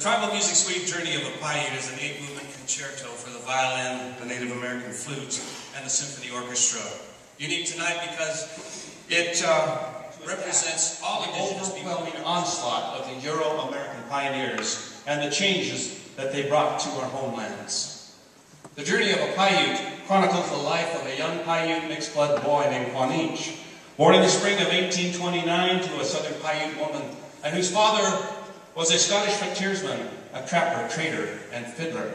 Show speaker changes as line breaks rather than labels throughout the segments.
Tribal Music Suite Journey of a Paiute is an 8-movement concerto for the violin, the Native American flute, and the symphony orchestra. Unique tonight because it represents all the overwhelming onslaught of the Euro-American pioneers and the changes that they brought to our homelands. The Journey of a Paiute chronicles the life of a young Paiute mixed-blood boy named Quanich, born in the spring of 1829 to a southern Paiute woman, and whose father was a Scottish frontiersman, a trapper, trader, and fiddler.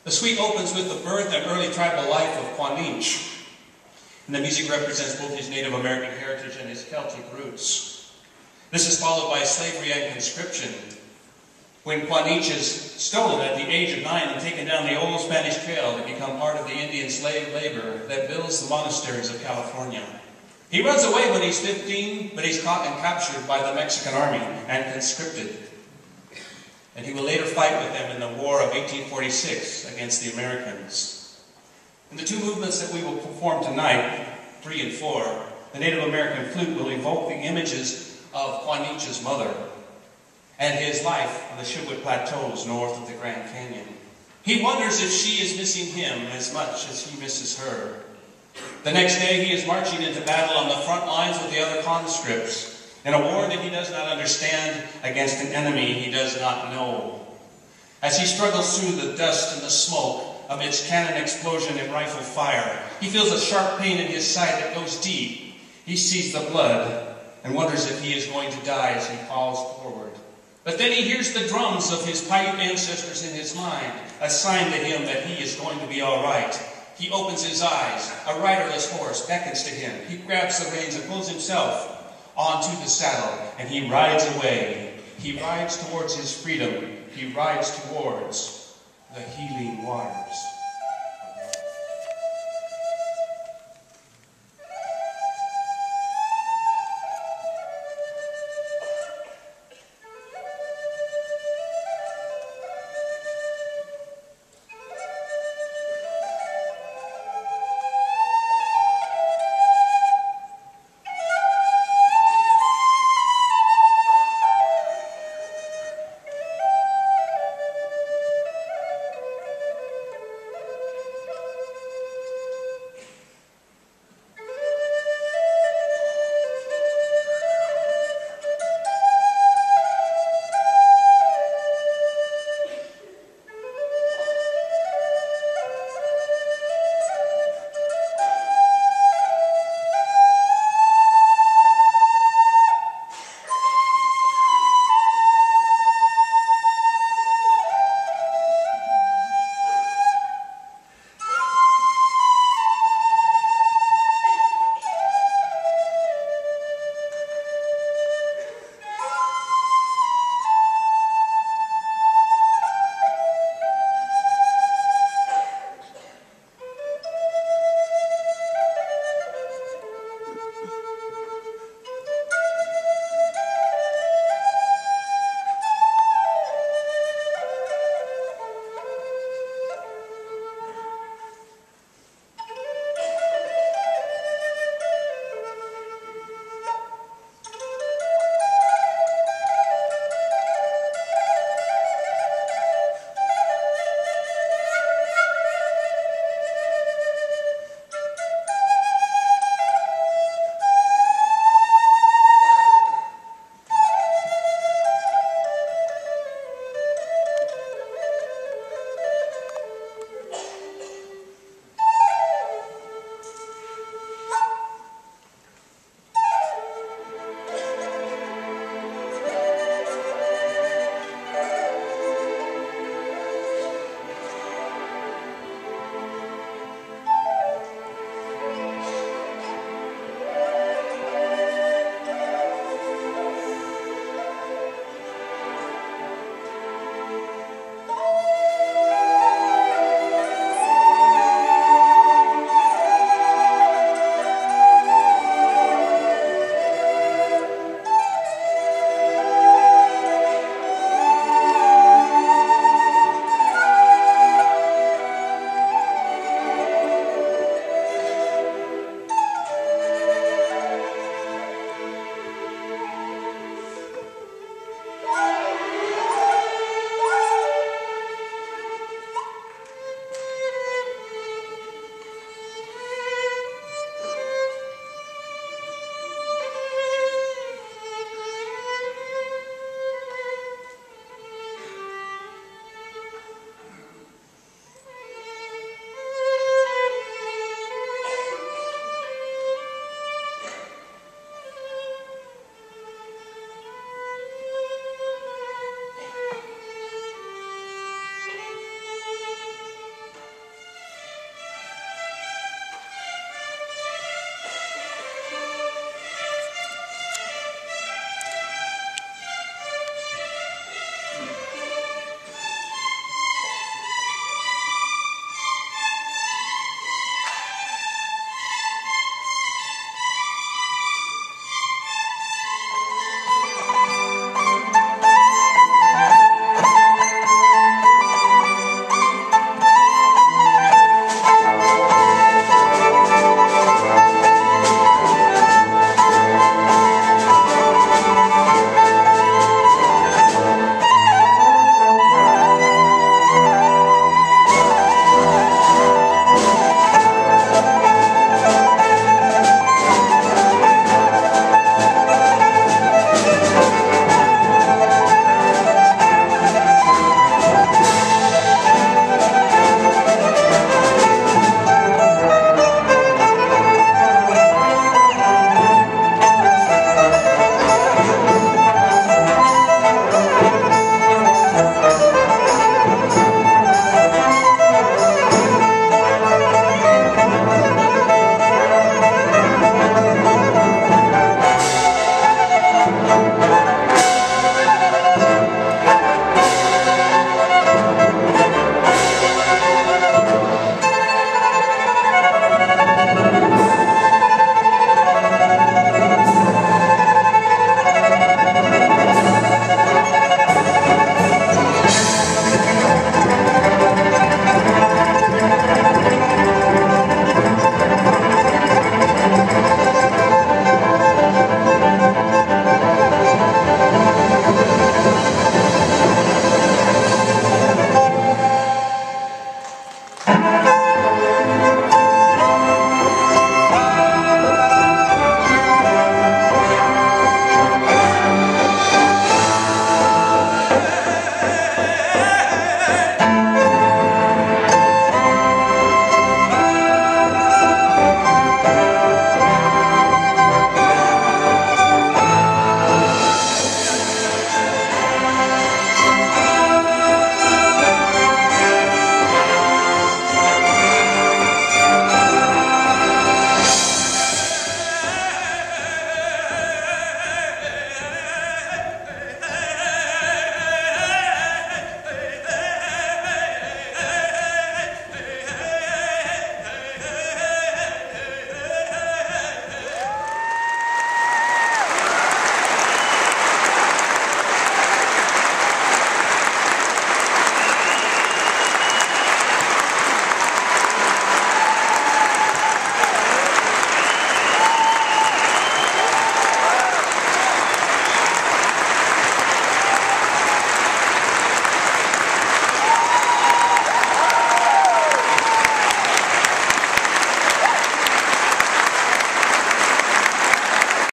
The suite opens with the birth and early tribal life of Quanich, and the music represents both his Native American heritage and his Celtic roots. This is followed by slavery and conscription, when Quanich is stolen at the age of 9 and taken down the old Spanish trail to become part of the Indian slave labor that builds the monasteries of California. He runs away when he's 15, but he's caught and captured by the Mexican army and conscripted. And he will later fight with them in the War of 1846 against the Americans. In the two movements that we will perform tonight, 3 and 4, the Native American flute will evoke the images of Quanich's mother and his life on the Chibouit Plateaus north of the Grand Canyon. He wonders if she is missing him as much as he misses her. The next day, he is marching into battle on the front lines with the other conscripts in a war that he does not understand against an enemy he does not know. As he struggles through the dust and the smoke amidst cannon explosion and rifle fire, he feels a sharp pain in his side that goes deep. He sees the blood and wonders if he is going to die as he falls forward. But then he hears the drums of his Paiute ancestors in his mind, a sign to him that he is going to be all right. He opens his eyes. A riderless horse beckons to him. He grabs the reins and pulls himself onto the saddle, and he rides away. He rides towards his freedom. He rides towards the healing waters.